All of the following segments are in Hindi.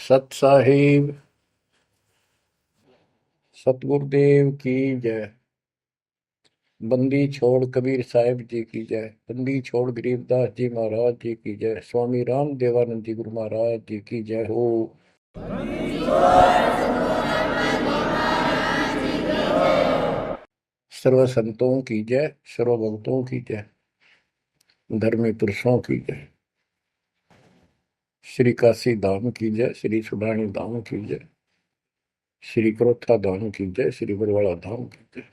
सत साहिब सतगुरुदेव की जय। बंदी छोड़ कबीर साहिब जी की जय। बंदी छोड़ गरीबदास जी महाराज जी की जय। स्वामी राम देवानंद जी गुरु महाराज जी की जय हो। सर्व संतों की जय, सर्व भक्तों की जय, धर्मी पुरुषों की जय। श्री काशी धाम की जय, श्री सुडानी धाम की जय, श्री क्रोथा धाम की जय, श्री बरवाड़ा धाम की जय।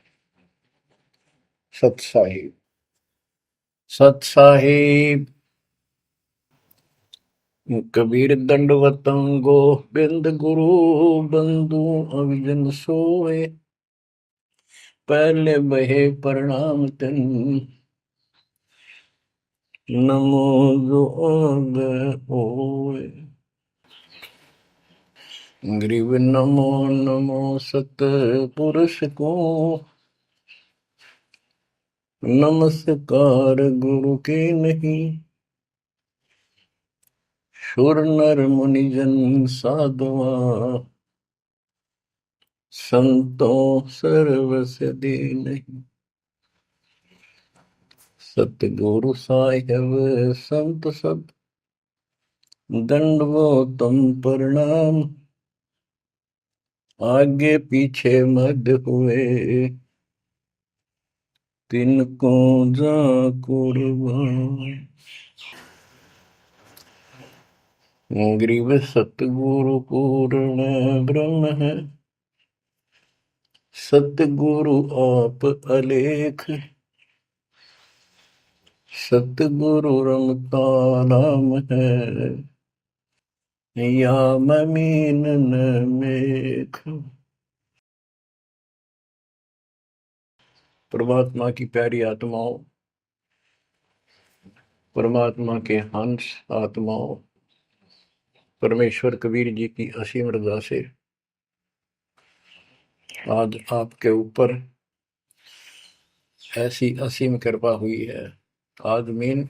सत साहिब सत साहिब कबीर दंडवतम गोबिंद गुरु बंधु अविजन सोए। पहले बहे प्रणाम तन नमो जोग होए। ग्रीव नमो नमो सत पुरुष को नमस्कार गुरु के नहीं। सुर नर मुनिजन साधुआ संतों सर्वस दे नहीं। सतगुरु साहिब संत सब दंडवतम प्रणाम। आगे पीछे मद हुए तिनको जा कुर्बान। ग्रीव सतगुरु पूर्ण ब्रह्म है, सतगुरु आप अलेख। सतगुरु रमता नाम है, या ममीन मेख। परमात्मा की प्यारी आत्माओं, परमात्मा के हंस आत्माओं, परमेश्वर कबीर जी की असीम रजा से आज आपके ऊपर ऐसी असीम कृपा हुई है। आज मीन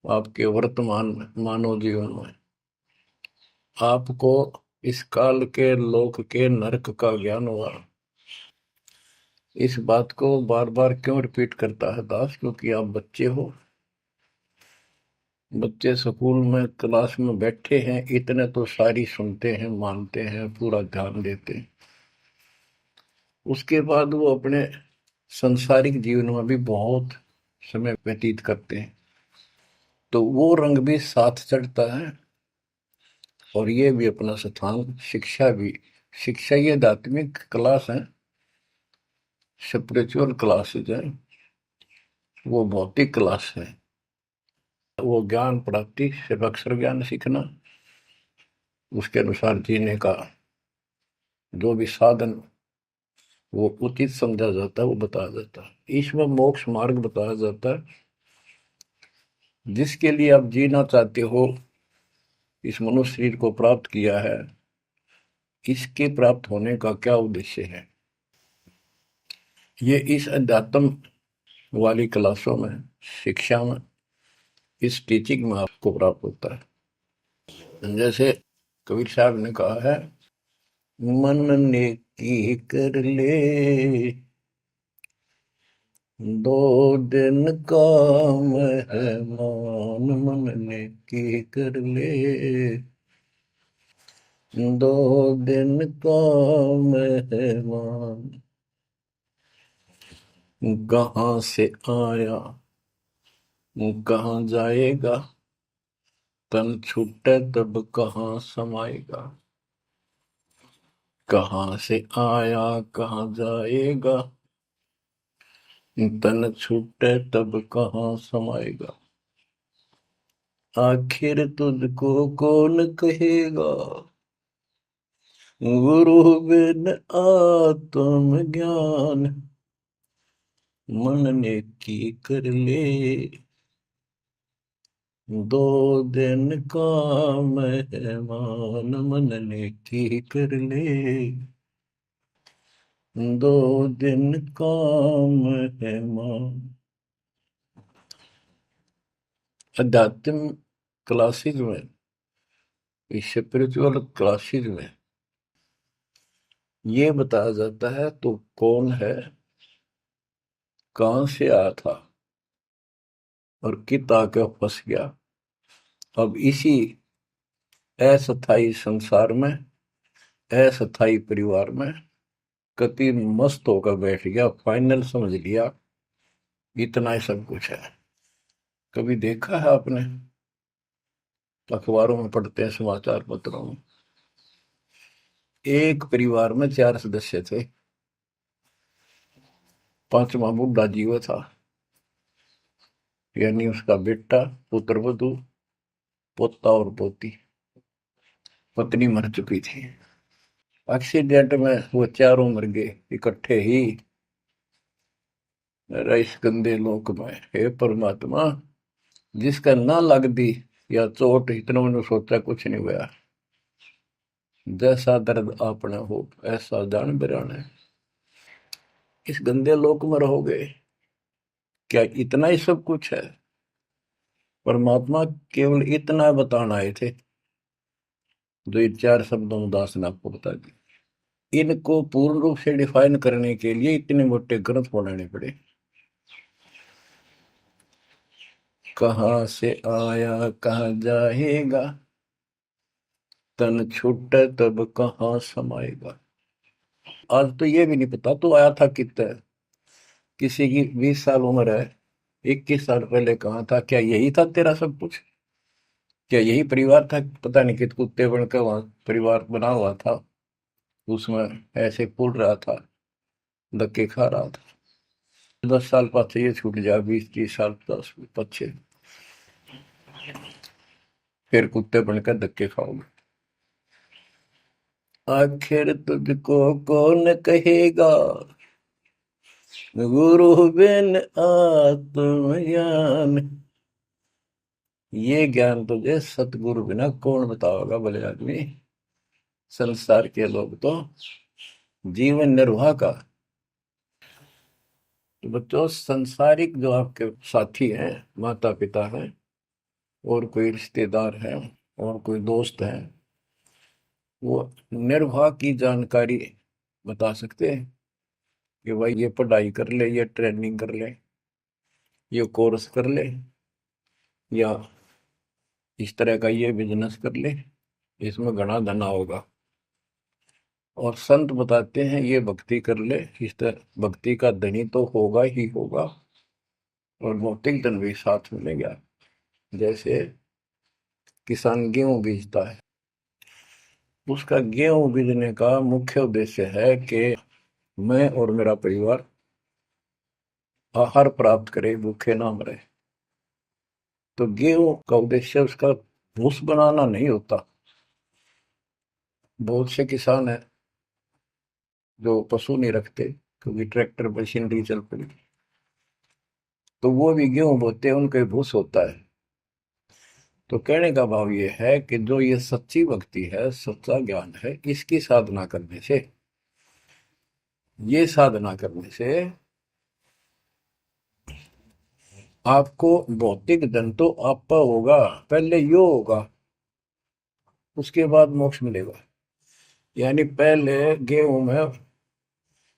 आपके वर्तमान मानव जीवन में आपको इस काल के लोक के नरक का ज्ञान हुआ। इस बात को बार बार क्यों रिपीट करता है दास? क्योंकि आप बच्चे हो। बच्चे स्कूल में क्लास में बैठे हैं, इतने तो सारी सुनते हैं, मानते हैं, पूरा ध्यान देते हैं। उसके बाद वो अपने संसारिक जीवन में भी बहुत समय व्यतीत करते हैं, तो वो रंग भी साथ चढ़ता है। और ये भी अपना स्थान, शिक्षा भी। शिक्षा ये आध्यात्मिक क्लास है, स्पिरिचुअल क्लासेज है, वो भौतिक क्लास है। वो ज्ञान प्राप्ति सिर्फ अक्षर ज्ञान सीखना, उसके अनुसार जीने का जो भी साधन वो उचित समझा जाता है वो बताया जाता है। ईश्वर मोक्ष मार्ग बताया जाता है, जिसके लिए आप जीना चाहते हो, इस मनुष्य शरीर को प्राप्त किया है, इसके प्राप्त होने का क्या उद्देश्य है। ये इस अध्यात्म वाली क्लासों में, शिक्षा में, इस टीचिंग में आपको प्राप्त होता है। जैसे कबीर साहब ने कहा है, मन ने की कर ले दो दिन काम है मान। मन ने की कर ले दो दिन काम है मान। कहाँ से आया कहाँ जाएगा, तन छूटे तब कहाँ समाएगा। कहाँ से आया कहाँ जाएगा, तन छूटे तब कहाँ समाएगा। आखिर तुझको कौन कहेगा, गुरु बिन आत्म ज्ञान। मन ने की कर ले दो दिन काम है मान। मन ने की कर ले दो दिन काम है मान। अध्यात्म क्लासेज में इस स्पिरिचुअल क्लासेज में ये बताया जाता है तो कौन है, कहां से आया था और कित आके फंस गया। अब इसी अस्थाई संसार में, अस्थाई परिवार में कति मस्त होकर बैठ गया, फाइनल समझ लिया इतना ही सब कुछ है। कभी देखा है आपने, अखबारों में पढ़ते हैं, समाचार पत्रों में, एक परिवार में 4 सदस्य थे, पांचवा बुढ़ा जीव था, यानी उसका बेटा, पुत्र वधू, पोता और पोती। पत्नी मर चुकी थी। एक्सीडेंट में वो चारों मर गए इकट्ठे ही। इस गंदे लोक में हे परमात्मा, जिसका ना लग दी या चोट, इतना मैंने सोचा कुछ नहीं हुआ। जैसा दर्द आपने हो ऐसा जान बिराने। इस गंदे लोक में रहोगे, क्या इतना ही सब कुछ है? परमात्मा केवल इतना बताना आए थे, जो ये 4 शब्दों में दास ने आपको बता दी। इनको पूर्ण रूप से डिफाइन करने के लिए इतने मोटे ग्रंथ बनाने पड़े। कहाँ से आया कहाँ जाएगा, तन छूट तब कहाँ समाएगा। आज तो ये भी नहीं पता तो आया था कितना। किसी की 20 साल उम्र है, 21 साल पहले कहाँ था, क्या यही था तेरा सब कुछ? क्या यही परिवार था? पता नहीं कित कुत्ते बनकर वहां परिवार बना हुआ था, उसमें ऐसे फूल रहा था, धक्के खा रहा था। 10 साल पाछे ये छूट जाए, 20-30 साल 10 पीछे, फिर कुत्ते बनकर धक्के खाओगे। आखिर तुझको कौन कहेगा, गुरु बिन आत्मज्ञान। ये ज्ञान तुझे सतगुरु बिना कौन बताओगा भले आदमी। संसार के लोग तो जीवन निर्वाह का। तो बच्चों, संसारिक जो आपके साथी हैं, माता पिता हैं, और कोई रिश्तेदार हैं, और कोई दोस्त हैं, वो निर्वाह की जानकारी बता सकते हैं कि भाई ये पढ़ाई कर ले, ये ट्रेनिंग कर ले, ये कोर्स कर ले, या इस तरह का ये बिजनेस कर ले, इसमें घना धना होगा। और संत बताते हैं ये भक्ति कर ले, इस तरह भक्ति का धनी तो होगा ही होगा, और भौतिक धन भी साथ मिलेगा। जैसे किसान गेहूं बीजता है, उसका गेहूं बीजने का मुख्य उद्देश्य है कि मैं और मेरा परिवार आहार प्राप्त करे, भूखे ना मरे। तो गेहूं का उद्देश्य उसका भूस बनाना नहीं होता। बहुत से किसान हैं जो पशु नहीं रखते, क्योंकि ट्रैक्टर मशीनरी चल पड़ी, तो वो भी गेहूं बोते हैं, उनका भूस होता है। तो कहने का भाव ये है कि जो ये सच्ची भक्ति है, सच्चा ज्ञान है, इसकी साधना करने से, ये साधना करने से आपको भौतिक धन तो आपका होगा, पहले यो होगा, उसके बाद मोक्ष मिलेगा। यानी पहले गेहूं में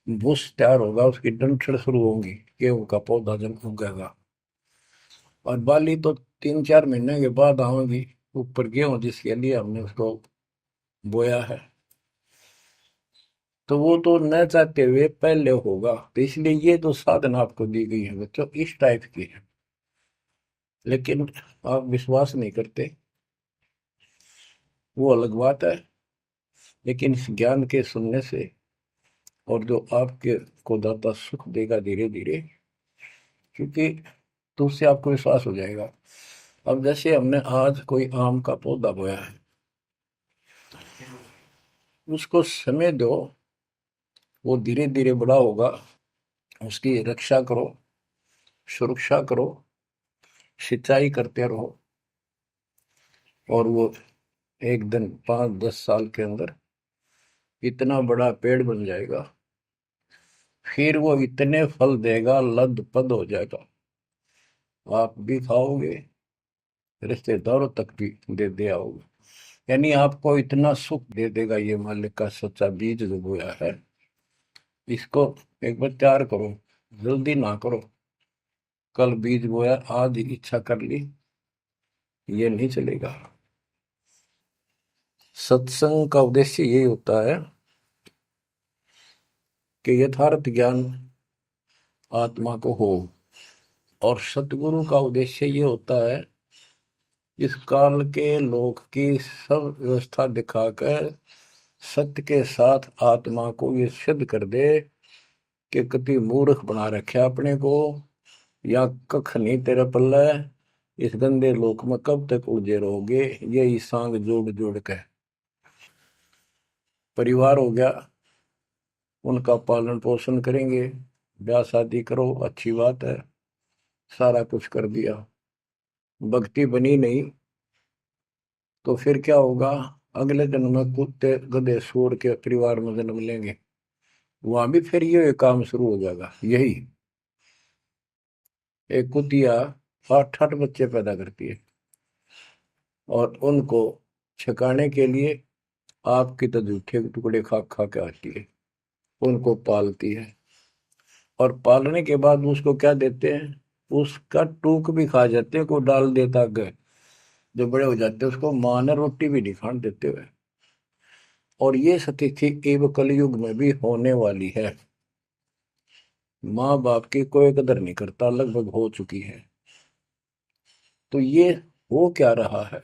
भूस तैयार होगा, उसकी डंठल शुरू होंगी, गेहूं का पौधा जब उगेगा, और बाली तो 3-4 महीने के बाद आएगी ऊपर, गेहूं जिसके लिए हमने उसको बोया है। तो वो तो न चाहते हुए पहले होगा। तो इसलिए ये जो साधना आपको दी गई है बच्चों, इस टाइप की है। लेकिन आप विश्वास नहीं करते, वो अलग बात है। लेकिन इस ज्ञान के सुनने से, और जो आपके को दाता सुख देगा धीरे धीरे, क्योंकि तो उससे आपको विश्वास हो जाएगा। अब जैसे हमने आज कोई आम का पौधा बोया है, उसको समय दो, वो धीरे धीरे बड़ा होगा, उसकी रक्षा करो, सुरक्षा करो, सिंचाई करते रहो, और वो एक दिन 5-10 साल के अंदर इतना बड़ा पेड़ बन जाएगा। फिर वो इतने फल देगा, लद पद हो जाएगा, आप भी खाओगे, रिश्तेदारों तक भी दे आओगे। यानी आपको इतना सुख दे देगा ये मालिक का सच्चा बीज जो बोया है, इसको एक बार तैयार करो, जल्दी ना करो। कल बीज बोया, आज इच्छा कर ली, ये नहीं चलेगा। सत्संग का उद्देश्य यही होता है कि यथार्थ ज्ञान आत्मा को हो, और सतगुरु का उद्देश्य ये होता है इस काल के लोक की सब व्यवस्था दिखाकर सत्य के साथ आत्मा को ये सिद्ध कर दे कि कति मूर्ख बना रखे अपने को, या कख नहीं तेरे पल्ले, इस गंदे लोक में कब तक उलझे रहोगे। यही सांग जोड़ जोड़ के परिवार हो गया, उनका पालन पोषण करेंगे, ब्याह शादी करो, अच्छी बात है, सारा कुछ कर दिया, भक्ति बनी नहीं तो फिर क्या होगा? अगले जन्म में कुत्ते गधे सूअर के परिवार में जन्म लेंगे, वहां भी फिर ये काम शुरू हो जाएगा। यही एक कुतिया 8-8 बच्चे पैदा करती है, और उनको छकाने के लिए आपकी तो जूठे टुकड़े खा खा के आती है, उनको पालती है, और पालने के बाद उसको क्या देते हैं? उसका टूक भी खा जाते हैं, को डाल देता गए, जो बड़े हो जाते हैं उसको माँ ने रोटी भी नहीं खाने देते हुए। और ये स्थिति एव कलयुग में भी होने वाली है। माँ बाप की कोई कदर नहीं करता, लगभग हो चुकी है। तो ये हो क्या रहा है?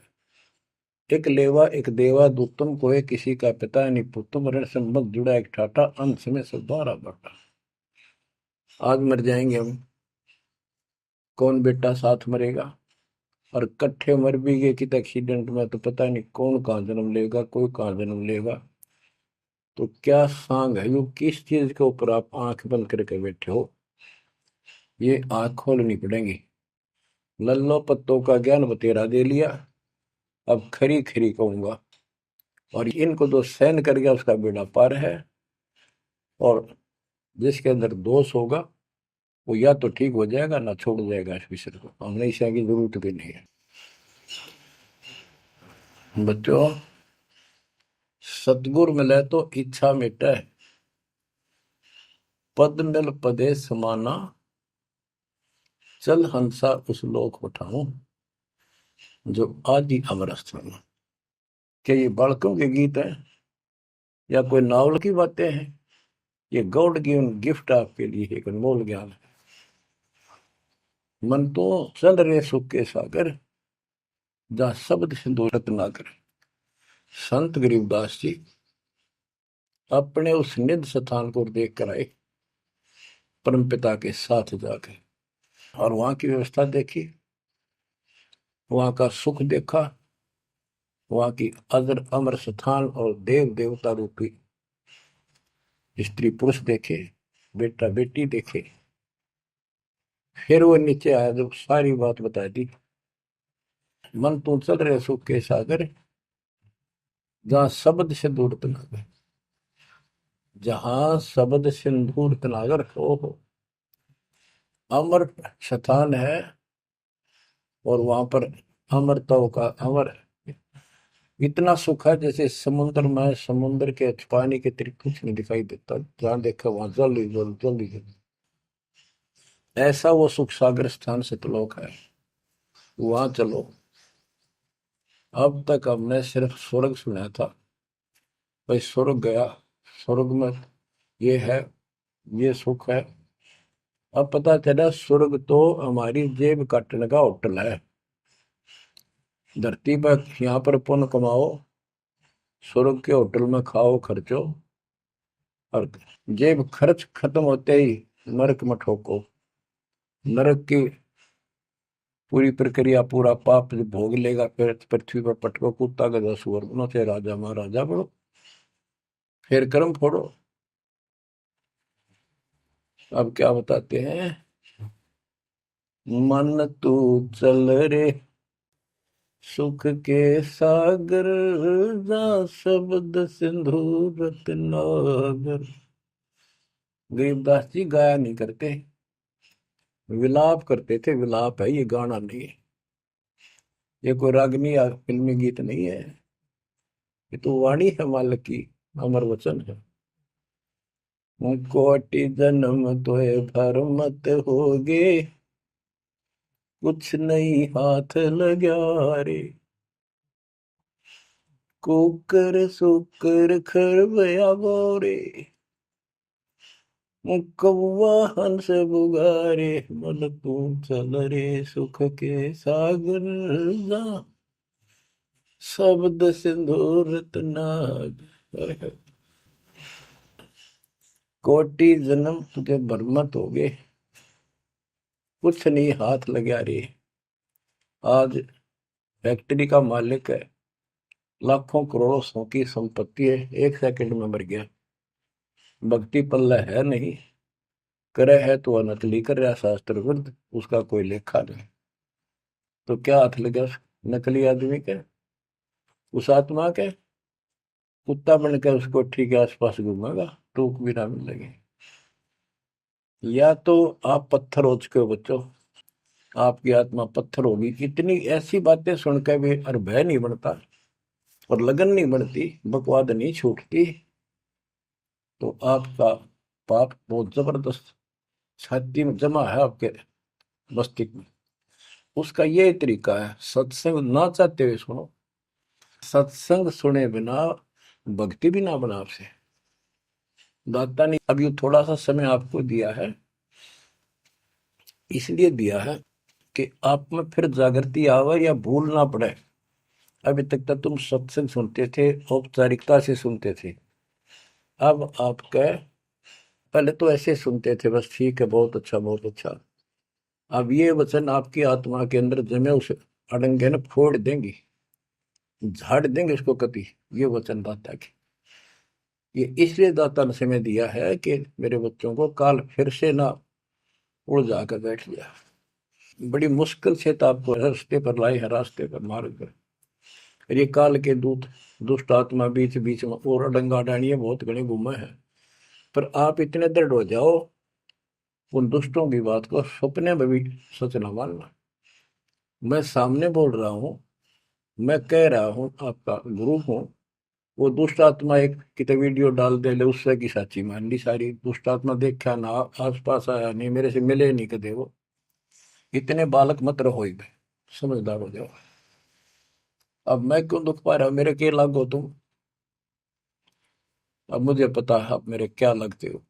एक लेवा एक देवा दूतम को है, किसी का पिता नहीं पुतम, ऋण संबंध जुड़ा एक ठाटा, अंत में सब बारह बाटा। आज मर जाएंगे हम, कौन बेटा साथ मरेगा? और कट्ठे मर भी गए कित एक्सीडेंट में, तो पता नहीं कौन कहाँ जन्म लेगा, कोई कहाँ जन्म लेगा। तो क्या सांग है यो? किस चीज के ऊपर आप आंख बंद करके बैठे हो? ये आंख खोलनी पड़ेगी। लल्लो पत्तों का ज्ञान बतेरा दे लिया, अब खरी खरी कहूंगा। और इनको जो सहन कर गया उसका बेड़ा पार है, और जिसके अंदर दोष होगा वो या तो ठीक हो जाएगा ना छोड़ जाएगा इस विषय को। हमने इस की जरूरत भी नहीं है। बच्चों, सतगुर मिले तो इच्छा मिटे, पद मिल पदे समाना, चल हंसा उस लोक उठाऊं जो आदि अमर स्थान। क्या ये बालकों के गीत हैं या कोई नावल की बातें हैं? ये गॉड गिवन गिफ्ट आपके लिए एक अनमोल ज्ञान है। मन तो चल रहे सुख के सागर, जहाँ शब्द सिंधु रत्नाकर। संत गरीबदास जी अपने उस निध स्थान को देख कर आए, परम पिता के साथ जाकर, और वहां की व्यवस्था देखी, वहां का सुख देखा, वहां की अजर अमर स्थान और देव देवता रूपी स्त्री पुरुष देखे, बेटा बेटी देखे। फिर वो नीचे आया, जब सारी बात बता दी। मन तो चल रहे सुख के सागर, जहां शब्द से दूर तनागर, जहां शब्द सिंदूर तनागर हो अमर स्थान है। और वहां पर अमरताओं का अमर इतना सुख है, जैसे समुद्र में समुद्र के पानी के तरीके कुछ नहीं दिखाई देता, जहां देखा वहां जल ही जल, जल ही जल। ऐसा वो सुख सागर स्थान सतलोक है, वहां चलो। अब तक हमने सिर्फ स्वर्ग सुना था, भाई स्वर्ग गया, स्वर्ग में ये है, ये सुख है। अब पता चला स्वर्ग तो हमारी जेब काटने का होटल है। धरती पर यहाँ पर पुण्य कमाओ, स्वर्ग के होटल में खाओ खर्चो, और जेब खर्च खत्म होते ही नरक में ठोको। नरक की पूरी प्रक्रिया, पूरा पाप जो भोग लेगा, फिर पृथ्वी पर पटको, कुत्ता गधा सुअर बनो, चाहे राजा महाराजा बनो, फिर कर्म फोड़ो। अब क्या बताते हैं? मन तू चल रे सुख के सागर, जा शब्द सिंधु रत्नागर। गरीबदास जी गाया नहीं करते, विलाप करते थे। विलाप है, ये गाना नहीं है, ये कोई रागनी या फिल्मी गीत नहीं है। ये तो वाणी है मालिक की, अमर वचन है। कोटि जन्म तोय भर मत होगे, कुछ नहीं हाथ लगा रे। कुकर सुकर खरबया बोरे, कौवा हंस बुगारे, मन तू चल रे सुख के सागर जा, शब्द सिंदूर नाग। कोटि जन्म तुझे बरमत हो गए, कुछ नहीं हाथ लगा रे। आज फैक्ट्री का मालिक है, लाखों करोड़ों सौ की संपत्ति है, एक सेकंड में मर गया। भक्ति पल्ला है नहीं, करे है तो नकली कर रहा शास्त्र विरुद्ध, उसका कोई लेखा नहीं। तो क्या हाथ लगा उस नकली आदमी के, उस आत्मा के? कुत्ता बन के उसको ठीक है आसपास घूमेगा, टूक भी ना मिलेगी। या तो आप पत्थर हो चुके हो बच्चों, आपकी आत्मा पत्थर होगी। इतनी ऐसी बातें सुनकर भी और भय नहीं बनता और लगन नहीं बनती, बकवाद नहीं छूटती, तो आपका पाप बहुत जबरदस्त छाती में जमा है आपके मस्तिष्क में। उसका ये तरीका है, सत्संग ना चाहते हुए सुनो। सत्संग सुने बिना भक्ति भी ना बना आपसे। दाता ने अब ये थोड़ा सा समय आपको दिया है, इसलिए दिया है कि आप में फिर जागृति आवे या भूल ना पड़े। अभी तक तो तुम सत्संग सुनते थे, औपचारिकता से सुनते थे। अब आपका पहले तो ऐसे सुनते थे, बस ठीक है, बहुत अच्छा बहुत अच्छा। अब ये वचन आपकी आत्मा के अंदर जमे, उसे अड़ंगे न फोड़ देंगी, झाड़ देंगे उसको कति। ये वचन दाता की, ये इसलिए दाता ने समय दिया है कि मेरे बच्चों को काल फिर से ना उड़ जाकर बैठ गया। बड़ी मुश्किल से तो आपको रास्ते पर लाए हैं, रास्ते पर मार्ग पर। ये काल के दूत दुष्ट आत्मा बीच बीच में और अडंगा डाणिए बहुत घने घूमे हैं, पर आप इतने दृढ़ हो जाओ, उन दुष्टों की बात को सपने में भी सच न मानना। मैं सामने बोल रहा हूँ, मैं कह रहा हूँ, आपका गुरु हूँ। वो दुष्ट आत्मा एक कितने वीडियो डाल दे ले, उससे की साची मान ली सारी। दुष्ट आत्मा देखा ना, आस पास आया नहीं, मेरे से मिले नहीं कदे वो। इतने बालक मत रहो, समझदार हो जाओ। अब मैं क्यों दुख पा रहा हूँ, मेरे के लागो तुम। अब मुझे पता है आप मेरे क्या लगते हो।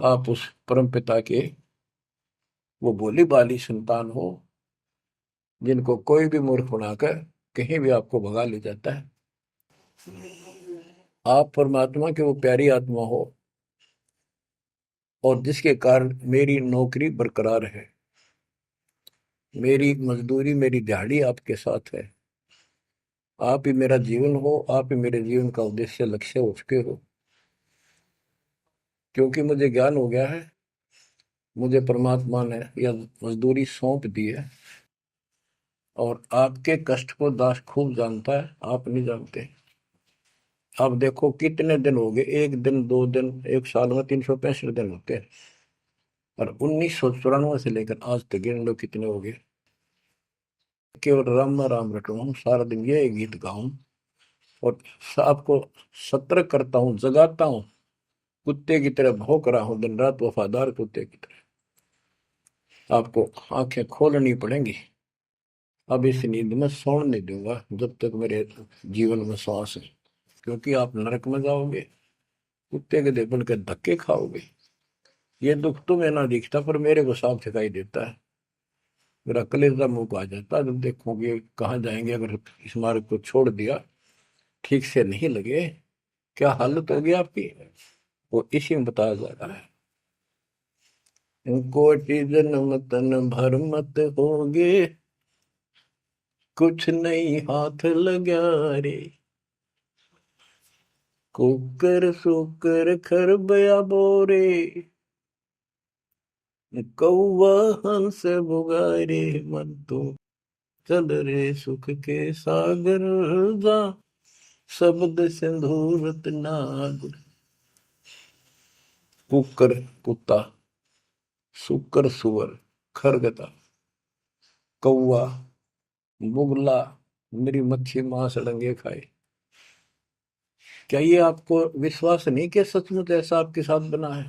आप उस परम पिता के वो भोली भाली संतान हो, जिनको कोई भी मूर्ख बनाकर कहीं भी आपको भगा ले जाता है। आप परमात्मा के वो प्यारी आत्मा हो, और जिसके कारण मेरी नौकरी बरकरार है, मेरी मजदूरी मेरी दिहाड़ी आपके साथ है। आप ही मेरा जीवन हो, आप ही मेरे जीवन का उद्देश्य लक्ष्य हो चुके हो। क्योंकि मुझे ज्ञान हो गया है, मुझे परमात्मा ने यह मजदूरी सौंप दी है। और आपके कष्ट को दास खूब जानता है, आप नहीं जानते। अब देखो कितने दिन हो गए, एक दिन दो दिन, एक साल में 365 दिन होते हैं, और 1994 से लेकर आज तक गिन लो कितने हो गए। केवल राम राम रटूं, सारा दिन ये गीत गाऊं, और आपको सतर्क करता हूँ, जगाता हूँ। कुत्ते की तरह भौंक रहा हूँ दिन रात, वफादार कुत्ते की तरह। आपको आंखें खोलनी पड़ेंगी। अब इस नींद में सोने नहीं दूंगा जब तक मेरे जीवन में श्वास है, क्योंकि आप नरक में जाओगे, कुत्ते के दे बन के धक्के खाओगे। ये दुख तुम्हें ना दिखता, पर मेरे को साफ दिखाई देता है। मेरा कलेजा मुंह को आ जाता है जब देखोगे कहाँ जाएंगे अगर इस मार्ग को छोड़ दिया, ठीक से नहीं लगे, क्या हालत होगी आपकी। वो इसी में बताया जा रहा है। कोटि जन्म तन भर मत होगे, कुछ नहीं हाथ लगा रे। कुकर सुकर खरबया बोरे, कौवा हंस बुगारे, मन तो चल रे सुख के सागर जा, शब्द सिंधूरत नाग। कुकर कुत्ता, सुकर सुअर, खरगता, कौवा, बुगला, मेरी मच्छी मांस अड़ंगे खाए। क्या ये आपको विश्वास नहीं कि सचमुच ऐसा आपके साथ बना है?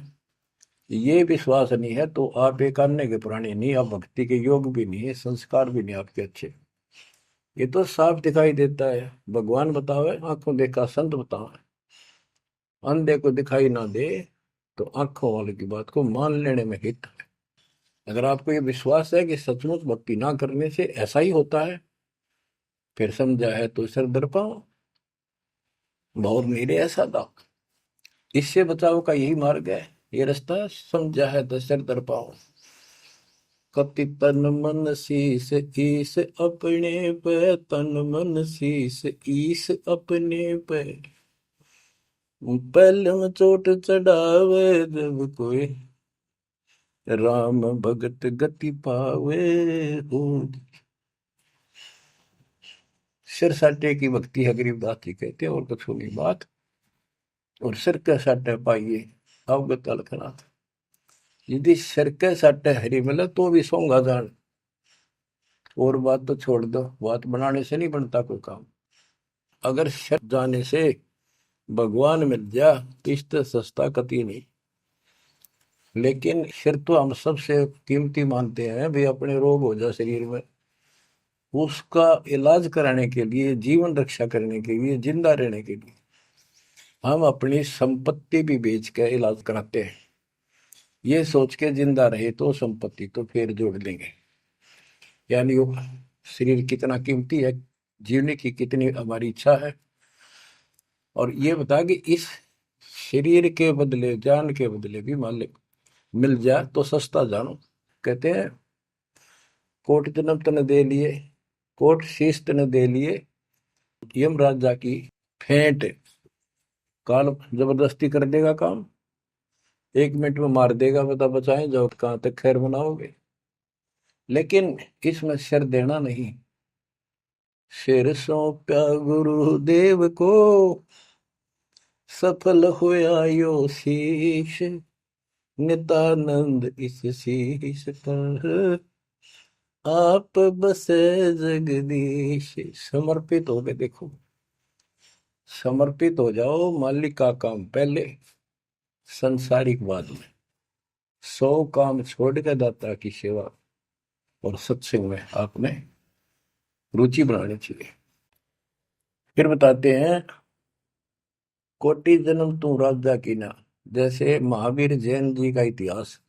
ये विश्वास नहीं है तो आप एक अन्य के प्राणी नहीं, आप भक्ति के योग भी नहीं है, संस्कार भी नहीं आपके अच्छे। ये तो साफ दिखाई देता है। भगवान बताओ है, आंखों देखा संत बताओ है। अंधे को दिखाई ना दे तो आंखों वाले की बात को मान लेने में हित है। अगर आपको ये विश्वास है कि सचमुच भक्ति ना करने से ऐसा ही होता है, फिर समझा है तो सिर दर पाओ, बहुत मेरे ऐसा था। इससे बचाव का यही मार्ग है, ये रास्ता। समझा है तो सिर दर पाओ। कति तन मन शीस ईस अपने पे, तन मन शीस ईस अपने पे। पहले में चोट चढ़ावे जब कोई, राम भगत गति पावे हो। सिर साटे की भक्ति है, गरीबदास जी कहते हैं, और कुछ होगी बात। और सिर के साटे पाइए अवगत अलखनाथ। यदि सिर के साटे हरी मिले तो भी सोंगा जान। और बात तो छोड़ दो, बात बनाने से नहीं बनता कोई काम। अगर सिर जाने से भगवान मिल जा तो इससे सस्ता कति नहीं। लेकिन सिर तो हम सबसे कीमती मानते हैं भाई। अपने रोग हो जाए शरीर में, उसका इलाज कराने के लिए, जीवन रक्षा करने के लिए, जिंदा रहने के लिए हम अपनी संपत्ति भी बेच के इलाज कराते हैं। ये सोच के जिंदा रहे तो संपत्ति तो फिर जोड़ लेंगे। यानी वो शरीर कितना कीमती है, जीने की कितनी हमारी इच्छा है। और ये बता कि इस शरीर के बदले, जान के बदले भी मालिक मिल जाए तो सस्ता जानो। कहते हैं कोट जन्म तन दे लिए, कोट शीश तन दे लिए, यम राजा की फेंट। काल जबरदस्ती कर देगा काम, 1 मिनट में मार देगा, बता बचाएं जाओ कहां तक खैर बनाओगे। लेकिन इसमें सिर देना नहीं। सिर सौंपा गुरुदेव को, सफल होया यो शीश। नित्यानंद इस शीश पर आप बसे जगदीश। समर्पित हो गए, देखो समर्पित हो जाओ। मालिक का काम पहले, संसारिक बाद में। 100 काम छोड़ के दाता की सेवा और सत्संग में आपने रुचि बनानी चाहिए। फिर बताते हैं कोटि जन्म तू राजा की ना। जैसे महावीर जैन जी का इतिहास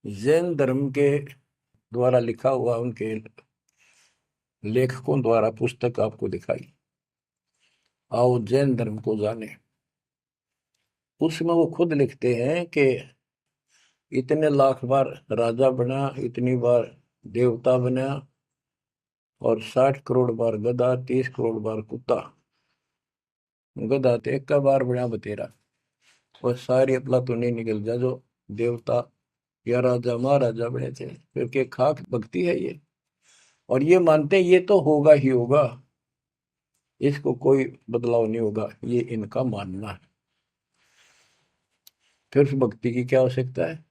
जैन धर्म के द्वारा लिखा हुआ, उनके लेखकों द्वारा पुस्तक आपको दिखाई। आओ जैन धर्म को जाने। उसमें वो खुद लिखते हैं कि इतने लाख बार राजा बना, इतनी बार देवता बना, और 60 करोड़ बार गधा, 30 करोड़ बार कुत्ता। गधा तो एक का बार बना बतेरा। और सारी अपला तो नहीं निकल जा जो देवता या राजा महाराजा बने थे, क्योंकि खाक भक्ति है ये। और ये मानते हैं ये तो होगा ही होगा, इसको कोई बदलाव नहीं होगा, ये इनका मानना है। फिर उस भक्ति की क्या आवश्यकता है?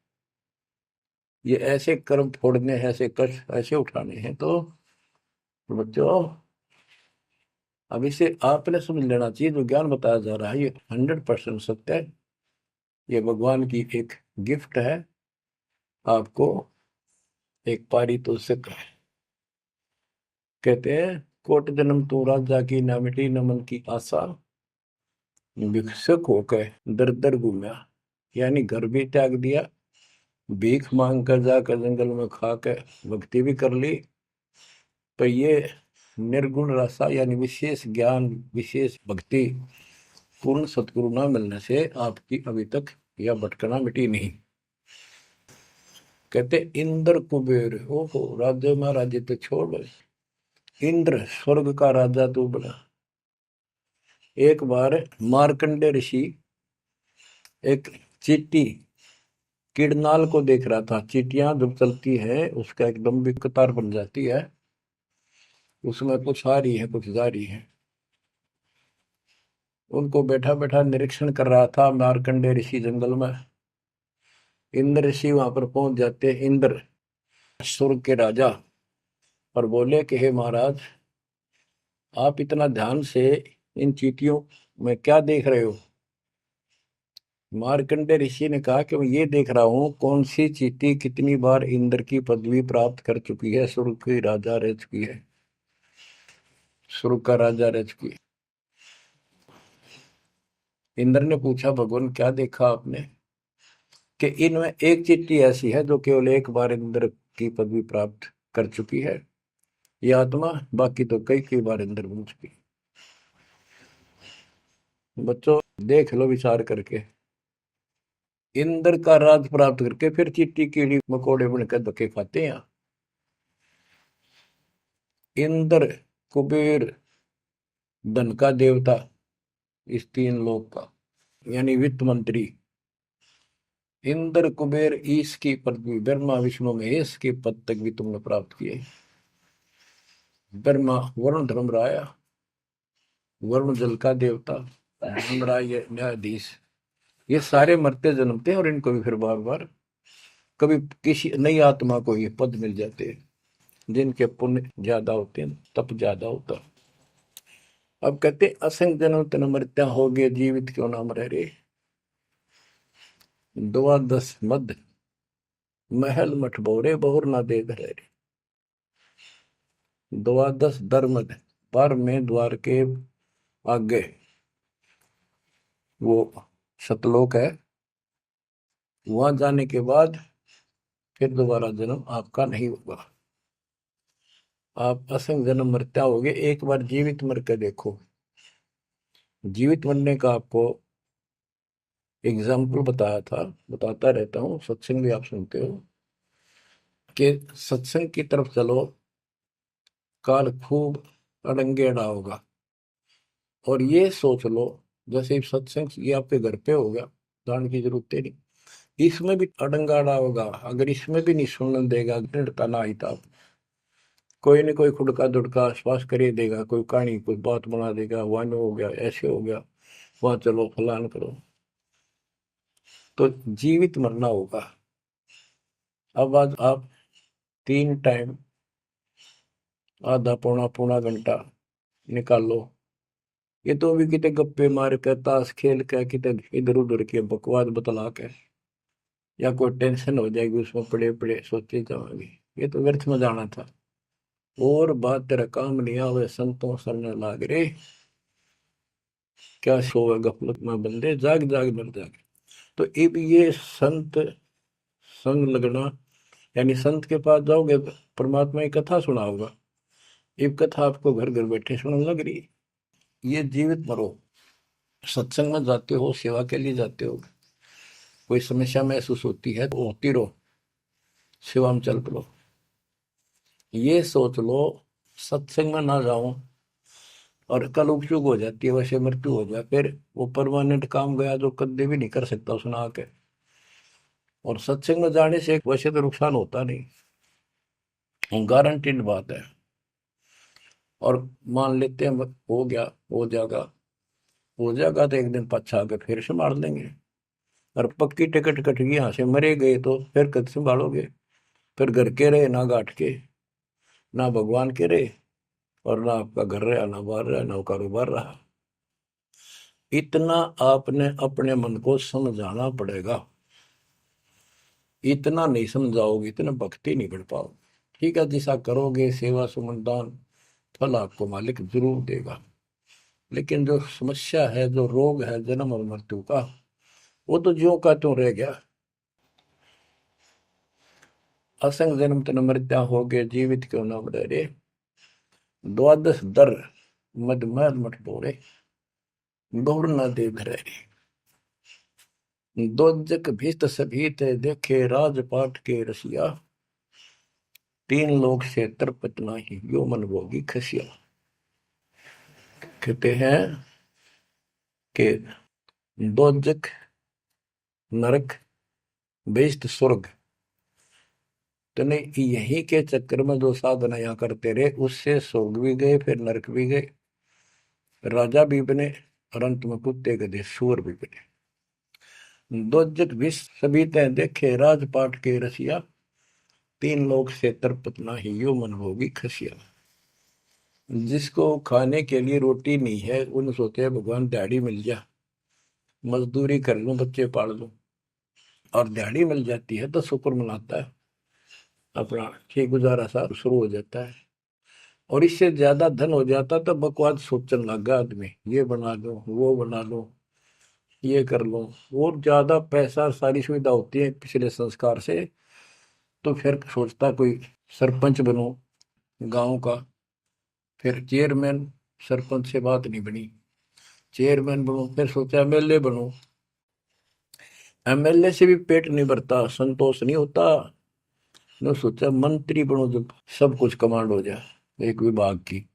ये ऐसे कर्म फोड़ने हैं, ऐसे कष्ट ऐसे उठाने हैं। तो बच्चों अब इसे आपने समझ लेना चाहिए, जो ज्ञान बताया जा रहा है ये 100% सत्य है। ये भगवान की एक गिफ्ट है आपको, एक पारितोषिक है। कहते हैं कोट जन्म तू राजा की, ना मिटी न मन की आशा। भिक्षुक होकर दर दर घूमा, यानी घर भी त्याग दिया, भीख मांग कर जाकर जंगल में खा कर भक्ति भी कर ली। पर ये निर्गुण रसा यानी विशेष ज्ञान, विशेष भक्ति, पूर्ण सतगुरु न मिलने से आपकी अभी तक यह भटकना मिटी नहीं। कहते इंद्र कुबेर, ओहो राज्य महाराजे तो छोड़, इंद्र स्वर्ग का राजा तू बना। एक बार मार्कंडे ऋषि एक चींटी किड़नाल को देख रहा था। चींटियां जब चलती है उसका एक लंबी कतार बन जाती है, उसमें कुछ आ रही है कुछ जा रही है। उनको बैठा बैठा निरीक्षण कर रहा था मार्कंडे ऋषि जंगल में। इंद्र ऋषि वहां पर पहुंच जाते, इंद्र स्वर्ग के राजा, और बोले कि हे महाराज, आप इतना ध्यान से इन चींटियों मैं क्या देख रहे हो? मार्कंडे ऋषि ने कहा कि मैं ये देख रहा हूँ कौन सी चींटी कितनी बार इंद्र की पदवी प्राप्त कर चुकी है, स्वर्ग की राजा रह चुकी है, स्वर्ग का राजा रह चुकी है। इंद्र ने पूछा, भगवान क्या देखा आपने? कि इनमें एक चींटी ऐसी है जो केवल एक बार इंद्र की पदवी प्राप्त कर चुकी है, ये आत्मा, बाकी तो कई कई बार इंद्र बन चुकी है। बच्चों देख लो विचार करके, इंद्र का राज प्राप्त करके फिर चींटी कीड़ी मकोड़े बनकर धक्के खाते हैं। इंद्र, कुबेर, धन का देवता, इस तीन लोक का, यानी वित्त मंत्री, इंद्र कुबेर ईश की पदवी, ब्रह्मा विष्णु महेश के पद तक भी तुमने प्राप्त किए। ब्रह्मा वरुण धर्मराय, वरुण जल का देवता, धर्मराय न्यायाधीश, ये सारे मरते जन्मते हैं और इनको भी फिर बार बार कभी किसी नई आत्मा को ये पद मिल जाते हैं, जिनके पुण्य ज्यादा होते हैं, तप ज्यादा होता। अब कहते असंग जन्म तन मृत्या हो गए, जीवित क्यों नाम रह रे। द्वादश मद महल मठ बोरे, बहुर ना दे धरे। द्वादश धर्मद, पर में द्वार के आगे वो सतलोक है, वहां जाने के बाद फिर दोबारा जन्म आपका नहीं होगा। आप असंग जन्म मरता होगे, एक बार जीवित मर के देखो। जीवित मरने का आपको एग्जाम्पल बताया था, बताता रहता हूँ, सत्संग भी आप सुनते हो, कि सत्संग की तरफ चलो, काल खूब अड़ंगेड़ा होगा। और ये सोच लो जैसे सत्संग ये आपके घर पे हो गया, जान की जरूरत है नहीं, इसमें भी अड़ंगाड़ा होगा। अगर इसमें भी नहीं सुनने देगा, दृढ़ता ना आई तो कोई न कोई खुड़का दुड़का आसपास कर ही देगा, कोई कहानी कोई बात बना देगा, वन हो गया, ऐसे हो गया, वहां चलो फलान करो। तो जीवित मरना होगा। अब आज आप 3 टाइम आधा पौना पौना घंटा निकालो, ये तो भी कितने गप्पे मार के, ताश खेल के, कितने इधर उधर के बकवास बतला के, या कोई टेंशन हो जाएगी उसमें पड़े पड़े सोचे जाओगे, ये तो व्यर्थ में जाना था। और बात तेरा काम नहीं आवे, संतों सरने लाग रे, क्या सोवे गफलत में बंदे, जाग जाग मर जागे। तो अब ये संत संग लगना, यानी संत के पास जाओगे परमात्मा की कथा सुना होगा, ये कथा आपको घर घर बैठे सुनने लग रही है। ये जीवित मरो, सत्संग में जाते हो, सेवा के लिए जाते हो, कोई समस्या महसूस होती है तो होती रहो, सेवा में चल पड़ो। ये सोच लो सत्संग में ना जाऊं और कल उपचुक हो जाती है, वैसे मृत्यु हो जाए, फिर वो परमानेंट काम गया जो कभी भी नहीं कर सकता सुना के। और सत्संग में जाने से वैसे तो नुकसान होता नहीं, गारंटीड बात है। और मान लेते हैं हो गया, हो जाएगा, हो जाएगा तो एक दिन पछा के फिर संभाल लेंगे। और पक्की टिकट कट गई, यहाँ से मरे गए तो फिर कद संभालोगे? फिर घर के रहे ना घाट के, ना भगवान के रहे, और ना आपका घर रहा, ना बाहर रहा, ना कारोबार रहा। इतना आपने अपने मन को समझाना पड़ेगा, इतना नहीं समझाओगे इतना भक्ति नहीं कर पाओगे। ठीक है, जैसा करोगे सेवा सुमन दान, फल आपको मालिक जरूर देगा। लेकिन जो समस्या है, जो रोग है जन्म और मृत्यु का, वो तो ज्यों का त्यों रह गया। असंग जन्म तन मृत्या हो गए, जीवित क्यों नाम रह रे। द्वादश दर मद मठ बोरे, गौर न दे धरे। दोजक भीत सभीत देखे, राजपाट के रसिया, तीन लोग से तरपत नाही, यो मन भोगी खसिया। कहते हैं कि दोजक नरक बेस्ट स्वर्ग, तूने यही के चक्कर में जो साधना यहाँ करते रहे, उससे स्वर्ग भी गए, फिर नरक भी गए, राजा भी बने, और अंत में कुत्ते गधे सूअर भी बने। दोजक भी सभी तय देखे, राजपाट के रसिया, तीन लोग से तरपत नाही, यो मन भोगी खसिया। जिसको खाने के लिए रोटी नहीं है उन सोचते हैं भगवान दिहाड़ी मिल जा, मजदूरी कर लूं, बच्चे पाल लूं, और दिहाड़ी मिल जाती है तो शुक्र मनाता है, अपना ठीक गुजारा सा शुरू हो जाता है। और इससे ज्यादा धन हो जाता तो बकवास सोचने लगा आदमी, ये बना लो, वो बना लो, ये कर लो। और ज्यादा पैसा सारी सुविधा होती है पिछले संस्कार से, तो फिर सोचता कोई सरपंच बनो गांव का, फिर चेयरमैन, सरपंच से बात नहीं बनी, चेयरमैन बनो, फिर सोचा एमएलए बनो, एमएलए से भी पेट नहीं भरता, संतोष नहीं होता, ने सोचा मंत्री बनो, जब सब कुछ कमांड हो जाए एक विभाग की।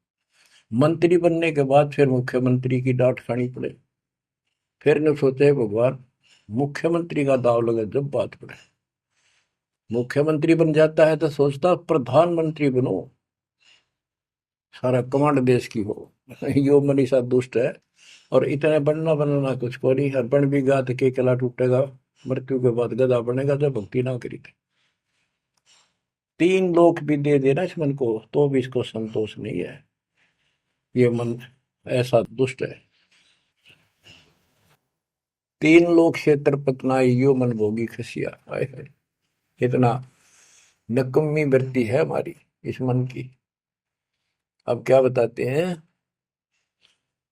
मंत्री बनने के बाद फिर मुख्यमंत्री की डांट खानी पड़े, फिर ने सोचा भगवान मुख्यमंत्री का दाव लगे जब बात पड़े, मुख्यमंत्री बन जाता है तो सोचता प्रधानमंत्री बनो, सारा कमांड देश की हो। यो मनीषा दुष्ट है, और इतने बनना बनना कुछ को नहीं, हर बन भी गा तो के किला टूटेगा, मृत्यु के बाद गधा बनेगा जब भक्ति ना करी थी। 3 लोक भी दे देना इस मन को तो भी इसको संतोष नहीं है, ये मन ऐसा दुष्ट है। 3 लोक क्षेत्र पतनाई यो मन भोगी खसिया, हाय हाय, इतना नकम्मी वृत्ति है हमारी इस मन की। अब क्या बताते हैं,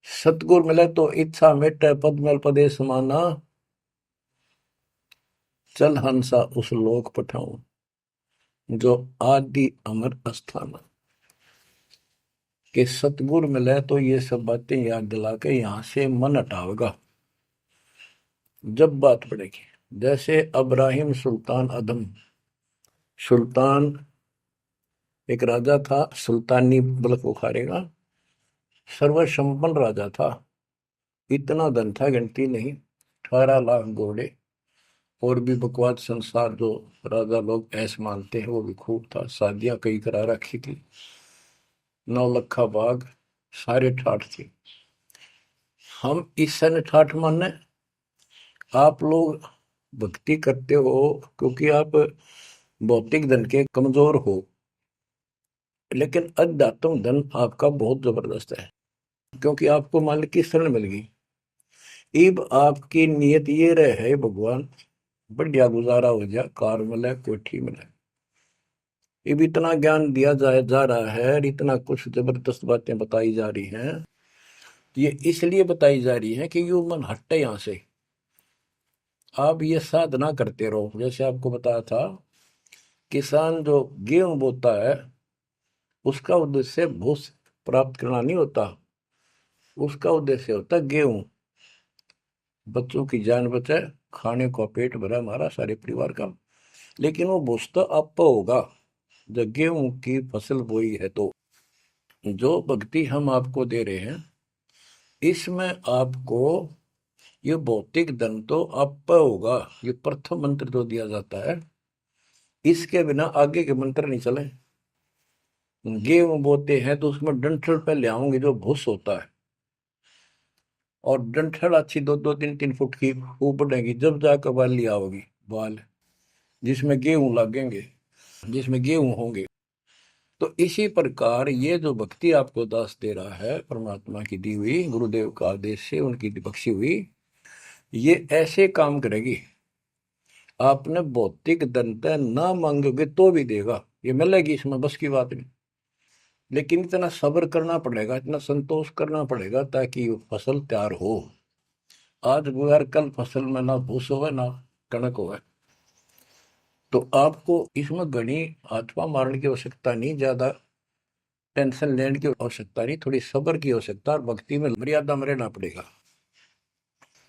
सतगुर मिले तो इच्छा मिटे, पद मल पदे समाना, चल हंसा उस लोक पठाऊं, जो आदि अमर अस्थान। कि सतगुर मिले तो ये सब बातें याद दिला के यहां से मन हटावेगा जब बात पड़ेगी। जैसे अब्राहिम सुल्तान अदम, सुल्तान एक राजा था, सुल्तानी मुल्क उखाड़ेगा, सर्वसंपन्न राजा था, इतना धन था गिनती नहीं, 18 लाख घोड़े, और भी बकवास संसार जो राजा लोग ऐसे मानते हैं वो भी खूब था, शादियां कई करा रखी थी, 9 लखा बाग, सारे ठाठ थी। हम इस सन ठाठ माने, आप लोग भक्ति करते हो क्योंकि आप भौतिक धन के कमजोर हो, लेकिन अध्यात्म धन आपका बहुत जबरदस्त है, क्योंकि आपको मालिक की शरण मिल गई। इब आपकी नियत ये रहे भगवान बढ़िया गुजारा हो जाए, कार मिले, कोठी मिले। इब इतना ज्ञान दिया जाए जा रहा है, इतना कुछ जबरदस्त बातें बताई जा रही हैं, ये इसलिए बताई जा रही है कि यू मन हटे यहां से। आप ये साधना करते रहो, जैसे आपको बताया था, किसान जो गेहूं बोता है उसका उद्देश्य भूस प्राप्त करना नहीं होता, उसका उद्देश्य होता है गेहूं, बच्चों की जान बचे, खाने को पेट भरा हमारा सारे परिवार का। लेकिन वो भूस तो आप होगा जब गेहूं की फसल बोई है। तो जो भक्ति हम आपको दे रहे हैं इसमें आपको ये भौतिक धन तो आप होगा, ये प्रथम मंत्र जो दिया जाता है, इसके बिना आगे के मंत्र नहीं चले। गेहूं बोते हैं तो उसमें डंठल पे ले आओगे जो भूस होता है, और डंठल अच्छी 2-2, 3-3 फुट की ऊपर बढ़ेगी, जब जाकर बाली आओगी, बाल जिसमें गेहूं लगेंगे, जिसमें गेहूं होंगे। तो इसी प्रकार ये जो भक्ति आपको दास दे रहा है, परमात्मा की दी हुई, गुरुदेव का आदेश से उनकी बख्शी हुई, ये ऐसे काम करेगी, आपने भौतिक धनता ना मांगोगे तो भी देगा, ये मिलेगी, इसमें बस की बात नहीं। लेकिन इतना सब्र करना पड़ेगा, इतना संतोष करना पड़ेगा ताकि फसल तैयार हो। आज गुजर कल फसल में ना भूस होवे ना कणक होवे। तो आपको इसमें घनी आत्मा मारने की आवश्यकता नहीं, ज्यादा टेंशन लेने की आवश्यकता नहीं, थोड़ी सब्र की आवश्यकता, और भक्ति में मर्यादा में रहना पड़ेगा।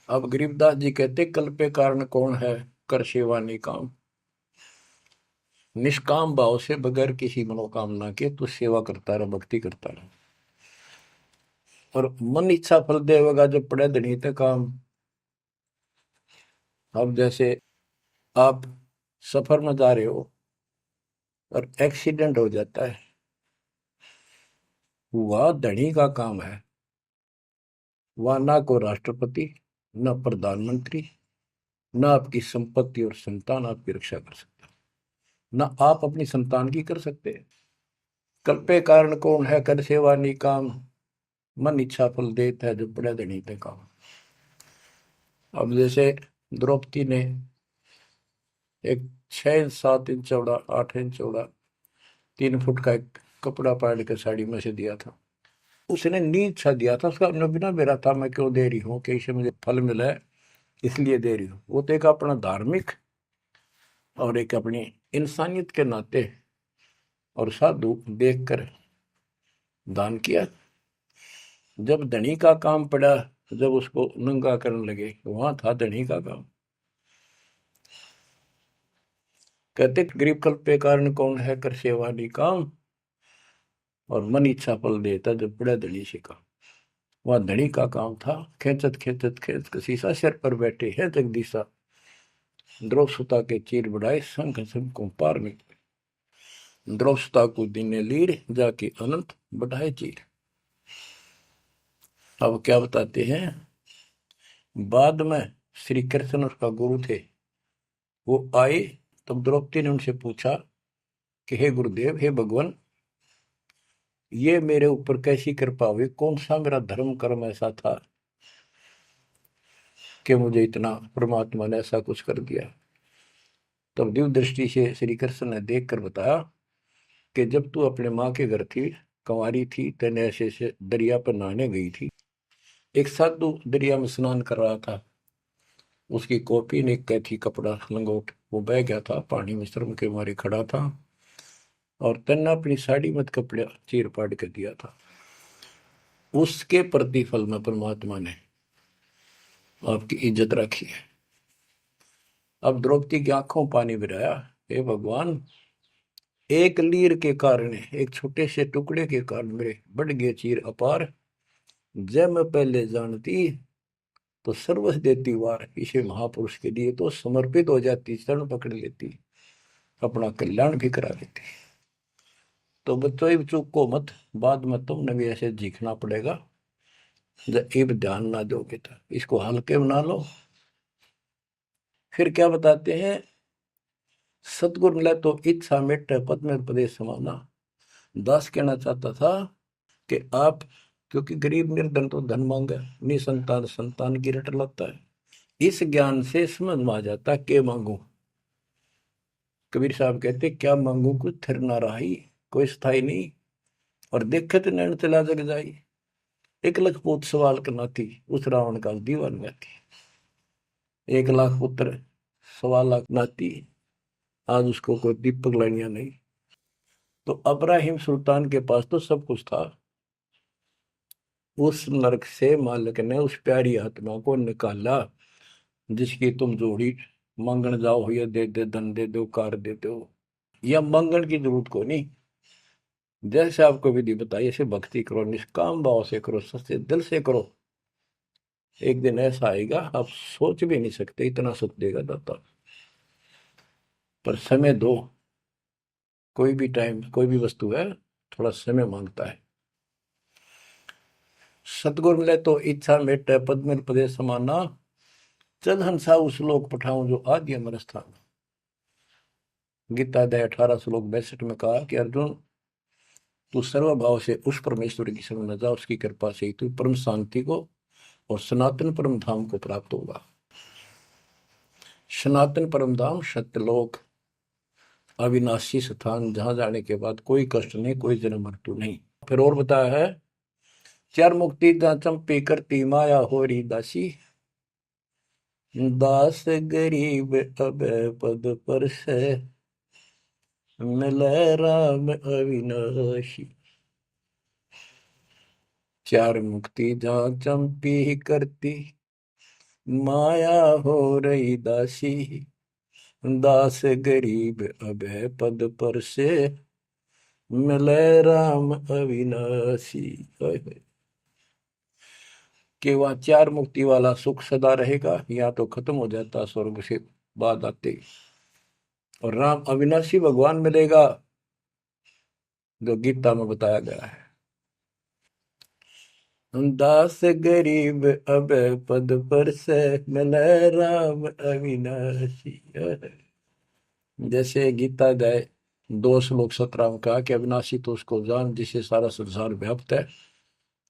अब गरीबदास जी कहते कल पे कारण कौन है, कर सेवा निकाम, निष्काम भाव से बगैर किसी मनोकामना के तू सेवा करता रहे, भक्ति करता रहे, और मन इच्छा फल देगा जब पड़े धनी ते काम। अब जैसे आप सफर में जा रहे हो और एक्सीडेंट हो जाता है, वह धनी का काम है, वह ना को राष्ट्रपति, न प्रधानमंत्री, न आपकी संपत्ति और संतान आपकी रक्षा कर सकता, न आप अपनी संतान की कर सकते, कल्पे कारण कौन है कर सेवा निकाम, मन इच्छा फल देता है जो पड़े धनी पे काम। अब जैसे द्रौपदी ने एक 6 इंच 7 इंच चौड़ा 8 इंच चौड़ा 3 फुट का एक कपड़ा पाड़ के साड़ी में से दिया था। उसने नीच सा दिया था, उसका अपना बिना मेरा था, मैं क्यों दे रही हूँ कि इससे मुझे फल मिला है इसलिए दे रही हूँ। वो तो एक अपना धार्मिक और एक अपनी इंसानियत के नाते और साधु देखकर दान किया। जब धनी का काम पड़ा, जब उसको नंगा करने लगे, वहां था धनी का काम। कहते गरीब कल्प पे कारण कौन है कर सेवा निकाम, और मन इच्छा फल देता जब बड़ा धनी से काम। वह धनी का काम था, खेचत खेचत खेच शीशा सिर पर बैठे है जगदीशा, द्रौव सुता के चीर बढ़ाए संघ संघ को पार में, द्रौव सुता को दिने लीर जाके अनंत बढ़ाए चीर। अब क्या बताते हैं, बाद में श्री कृष्ण उसका गुरु थे, वो आए तब द्रौपदी ने उनसे पूछा कि हे गुरुदेव, हे भगवान, ये मेरे ऊपर कैसी कृपा हुई, कौन सा मेरा धर्म कर्म ऐसा था कि मुझे इतना परमात्मा ने ऐसा कुछ कर दिया। तब दिव्य दृष्टि से श्री कृष्ण ने देख कर बताया कि जब तू अपने माँ के घर थी, कंवारी थी, तेने ऐसे से दरिया पर नहाने गई थी, एक साधु दरिया में स्नान कर रहा था, उसकी कॉपी ने कैथी कपड़ा लंगोट वो बह गया था, पानी में शर्म के मारे खड़ा था, और तेने अपनी साड़ी मत कपड़ा चीर पाड़ के दिया था। उसके प्रतिफल में परमात्मा ने आपकी इज्जत रखी है। अब द्रौपदी की आंखों पानी बिराया, हे भगवान, एक लीर के कारण, एक छोटे से टुकड़े के कारण मेरे बढ़ गए चीर अपार, जब मैं पहले जानती तो सर्वस देती वार, इसे महापुरुष के लिए तो समर्पित हो जाती, शरण पकड़ लेती, अपना कल्याण भी करा लेती। तो बच्चों चूक को मत, बाद में तुमने भी ऐसे जीखना पड़ेगा, जब एक ध्यान ना दोगे तो इसको हल्के बना लो। फिर क्या बताते हैं, सतगुरु मिला तो इच्छा मिट पद में प्रदेश समाना। दास कहना चाहता था कि आप, क्योंकि गरीब निर्धन तो धन मांगे, निसंतान संतान की रट लगता है, इस ज्ञान से समझ में आ जाता के मांगू। कबीर साहब कहते क्या मांगू कुछ थिर ना रही, कोई स्थाई नहीं, और देखे तो नैन चला जग जाई, एक लख पूत सवाल करना थी, उस रावण का दीवान गाती, 1 लाख पुत्र 1.25 लाख नाती, आज उसको कोई दीपक लाइनिया नहीं। तो अब्राहिम सुल्तान के पास तो सब कुछ था, उस नरक से मालिक ने उस प्यारी आत्मा को निकाला, जिसकी तुम जोड़ी मांगण जाओ, या दे दे धन दे दो कार दे दो, या मांगण की जरूरत को नहीं। जैसे आपको विधि बताई ऐसे भक्ति करो, निष्काम भाव से करो, सच्चे दिल से करो, एक दिन ऐसा आएगा आप सोच भी नहीं सकते, इतना सुख देगा दाता। पर समय दो, कोई भी टाइम कोई भी वस्तु है थोड़ा समय मांगता है। सतगुर मिले तो इच्छा मेटे पद में प्रदेश समाना, चल हंसा उस लोक पठाऊं जो आदि अमर स्थान। गीता अध्याय 18 श्लोक 62 में कहा कि अर्जुन, तू सर्वभाव से उस परमेश्वर की शरण में जा, उसकी कृपा से तू परम शांति को और सनातन परम धाम को प्राप्त होगा। सनातन परम धाम सत्यलोक, अविनाशी स्थान, जहां जाने के बाद कोई कष्ट नहीं, कोई जन्म मृत्यु नहीं। फिर और बताया है, चार मुक्ति जहां चंपी करती माया होरी दासी, दास गरीब अब पद पर से मिले राम अविनाशी। चार मुक्ति जहां चंपी करती माया हो रही दासी, दास गरीब अब पद पर से मिले राम अविनाशी। कि वह चार मुक्ति वाला सुख सदा रहेगा, या तो खत्म हो जाता स्वर्ग से बाद आते, और राम अविनाशी भगवान मिलेगा, जो गीता में बताया गया है। दास गरीब अब पद पर से मिले राम अविनाशी। जैसे गीता अध्याय 2 श्लोक 17 में कहा कि अविनाशी तो उसको जान जिससे सारा संसार व्याप्त है,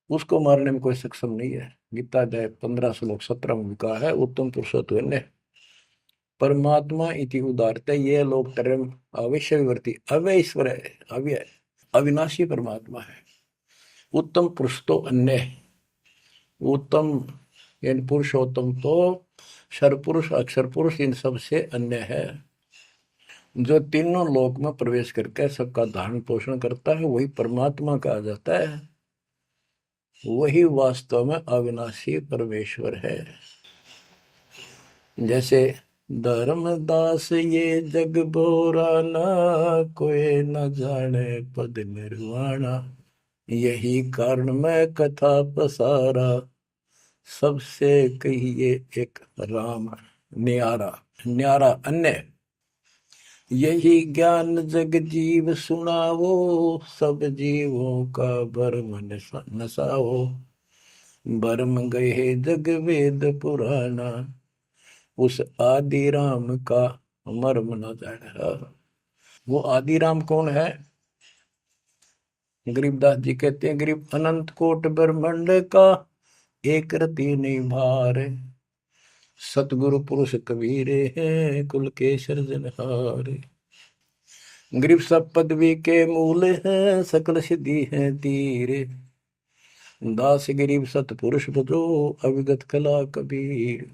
उसको मारने में कोई सक्षम नहीं है। गीता अध्याय 15 श्लोक 17 में भी कहा है उत्तम पुरुषोत्तम परमात्मा इति उदारते ये लोग तरम अवश्य विवर्ती अव्यय ईश्वर है, अव्यय अविनाशी परमात्मा है। उत्तम पुरुष तो अन्य है। उत्तम यानी पुरुषोत्तम तो सर्वपुरुष अक्षर पुरुष इन सब से अन्य है। जो तीनों लोक में प्रवेश करके सबका धारण पोषण करता है वही परमात्मा कहा जाता है। वही वास्तव में अविनाशी परमेश्वर है। जैसे धर्मदास ये जग बोरा ना कोई न जाने पद निर्वाणा, यही कारण मैं कथा पसारा सबसे कहिए एक राम न्यारा। न्यारा अन्य यही ज्ञान जग जीव सुनावो, सब जीवों का भरम नसाओ, भरम गए जग वेद पुराना, उस आदि राम का मर्म न जाना। वो आदि राम कौन है? गरीबदास जी कहते हैं गरीब अनंत कोट ब्रह्मांड का एक रति नहीं भार, सतगुरु पुरुष कबीरे हैं कुल के सृजनहार। गरीब सब पदवी के मूल हैं सकल सिद्धि है तीर, दास गरीब सतपुरुष भजो अविगत कला कबीर।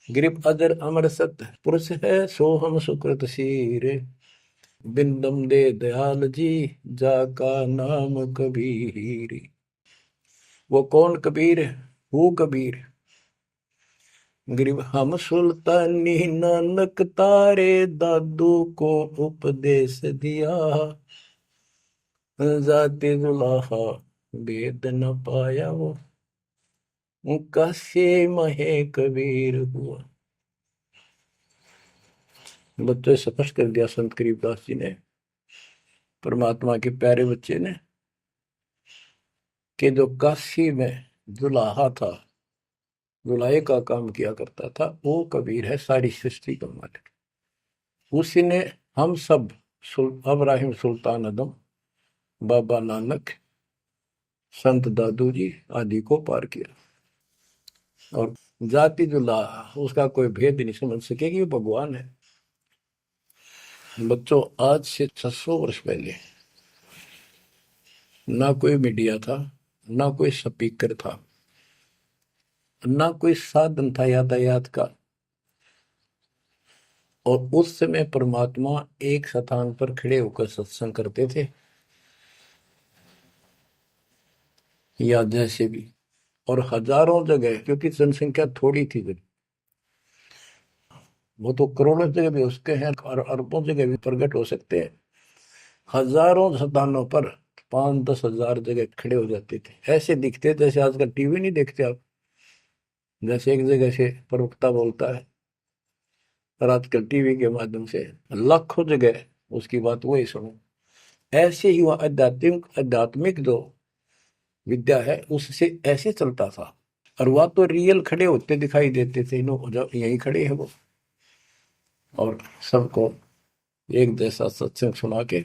गरीब अजर अमर सत पुरुष है सो हम सुकृत शीर, बिंदम दे दयाल जी जाका नाम कबीर। वो कौन कबीर? वो कबीर गरीब हम सुल्तानी नानक तारे दादू को उपदेश दिया, जाते दुलाहा वेद न पाया वो कैसे महे कबीर हुआ। बच्चों स्पष्ट कर दिया संत गरीबदास जी ने, परमात्मा के प्यारे बच्चे ने, कि जो काशी में दुलाहा था, दुलाहे का काम किया करता था, वो कबीर है सारी सृष्टि का मालिक। उसी ने हम सब अब्राहिम सुल्तान आदम, बाबा नानक, संत दादू जी आदि को पार किया। और जाति दुलाहा उसका कोई भेद नहीं समझ सके कि वो भगवान है। बच्चों आज से 600 वर्ष पहले ना कोई मीडिया था, ना कोई स्पीकर था, ना कोई साधन था यातायात का, और उस समय परमात्मा एक स्थान पर खड़े होकर सत्संग करते थे या जैसे भी, और हजारों जगह, क्योंकि जनसंख्या थोड़ी थी जब, वो तो करोड़ों जगह भी उसके हैं और अरबों जगह भी प्रकट हो सकते हैं। हजारों स्थानों पर 5-10 हजार जगह खड़े हो जाते थे, ऐसे दिखते जैसे आजकल टीवी नहीं देखते आप, जैसे एक जगह से प्रवक्ता बोलता है और आजकल टीवी के माध्यम से लाखों जगह उसकी बात वही सुनो। ऐसे ही वह आध्यात्मिक जो विद्या है उससे ऐसे चलता था। और वह तो रियल खड़े होते दिखाई देते थे, यही खड़े है वो, और सबको एक जैसा सत्संग सुना के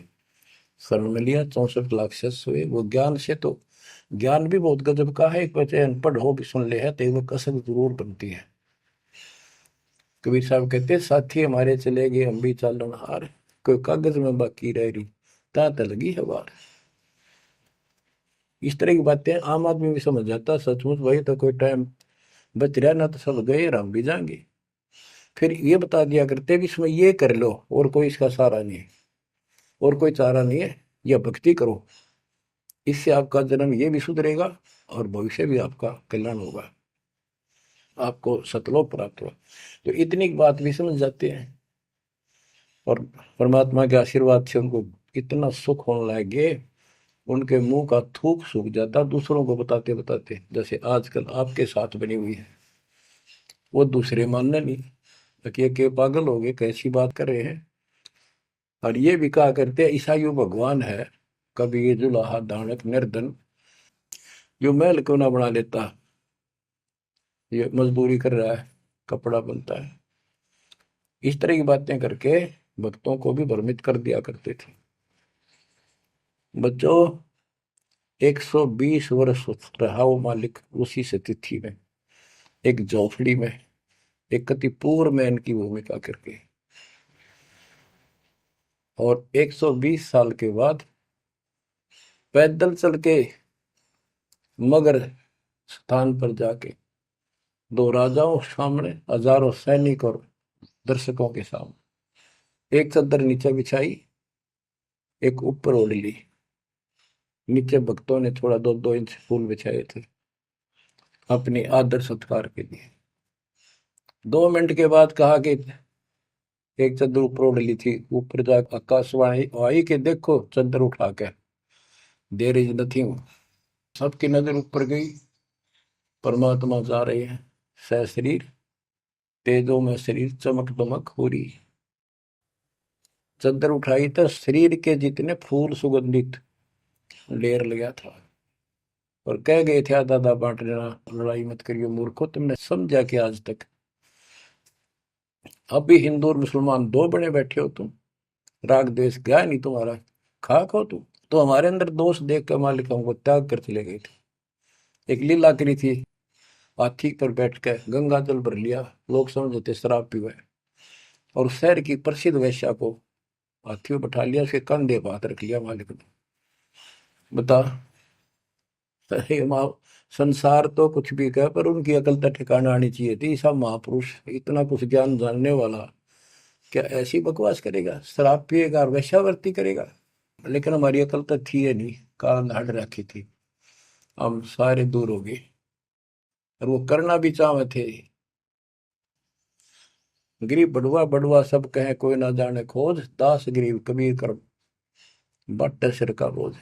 शरण में लिया। 64 लाख शिष्य हुए। वो ज्ञान से तो ज्ञान भी बहुत गजब का है। एक बच्चे अनपढ़ हो भी सुन ले है तो वो कसक जरूर बनती है। कबीर साहब कहते साथी हमारे चले गए हम भी चालन हार, कोई कागज में बाकी रह रही ता लगी है बार। इस तरह की बातें आम आदमी भी समझ जाता। सचमुच वही तो कोई टाइम बच रहा ना तो सब गए और हम भी जाएंगे। फिर ये बता दिया करते कि इसमें ये कर लो और कोई इसका सहारा नहीं है और कोई चारा नहीं है, यह भक्ति करो, इससे आपका जन्म ये भी सुधरेगा और भविष्य भी आपका कल्याण होगा, आपको सतलोक प्राप्त होगा। तो इतनी बात भी समझ जाते हैं और परमात्मा के आशीर्वाद से उनको इतना सुख होने लगे, उनके मुंह का थूक सूख जाता दूसरों को बताते बताते। जैसे आजकल आपके साथ बनी हुई है, वो दूसरे मानने नहीं कि पागल हो गए कैसी बात कर रहे हैं। और ये भी कहा करते ईसाइयों भगवान है, कभी जुलाहा दानक निर्धन, जो महल क्यों ना बना लेता, ये मजदूरी कर रहा है, कपड़ा बनता है। इस तरह की बातें करके भक्तों को भी भ्रमित कर दिया करते थे। बच्चों 120 वर्ष रहा वो मालिक उसी से तिथि में, एक झोपड़ी में, एक कति पूर्व में इनकी भूमिका करके। और 120 साल के बाद पैदल चल के मगर स्थान पर जाके दो राजाओं सामने, हजारों सैनिक और दर्शकों के सामने एक चादर नीचे बिछाई, एक ऊपर ओढ़ ली। नीचे भक्तों ने थोड़ा 2-2 इंच फूल बिछाए थे अपनी आदर सत्कार के लिए। 2 मिनट के बाद कहा कि एक चादर ऊपर ओढ़ ली थी, ऊपर जाकर आकाशवाणी आई कि देखो चादर उठा के, देर इज नथिंग। सबकी नजर ऊपर गई, परमात्मा जा रहे हैं सशरीर, तेजों में शरीर चमक दमक हो रही। चादर उठाई तो शरीर के जितने फूल सुगंधित ढेर लगा था। और कह गए थे दादा बांट लेना, लड़ाई मत करियो मूर्खो, तुमने समझा कि आज तक अभी हिंदू और मुसलमान दो बने बैठे हो तुम, राग द्वेष गया नहीं तुम्हारा, खाक हो तुम। तो हमारे अंदर दोष देख कर मालिक हमको त्याग कर चले गए थे। एक लीला करी थी, हाथी पर बैठ कर गंगा जल भर लिया, लोग समझते शराब पीवा है, और शहर की प्रसिद्ध वैश्या को हाथी में बैठा लिया, उसके कंधे पर हाथ रख लिया मालिक ने। बता, अरे माँ, संसार तो कुछ भी कहे पर उनकी अकल तो ठिकाना आनी चाहिए थी। सब महापुरुष इतना कुछ ज्ञान जानने वाला क्या ऐसी बकवास करेगा, शराब पिएगा और वेश्यावृत्ति करेगा। लेकिन हमारी अकल तो थी है नहीं, काल हट रखी थी, हम सारे दूर हो गए। और वो करना भी चाहे थे। गरीब बड़ुआ बड़ुआ सब कहे कोई ना जाने खोज, दास गरीब कबीर कर बट सिर का बोझ।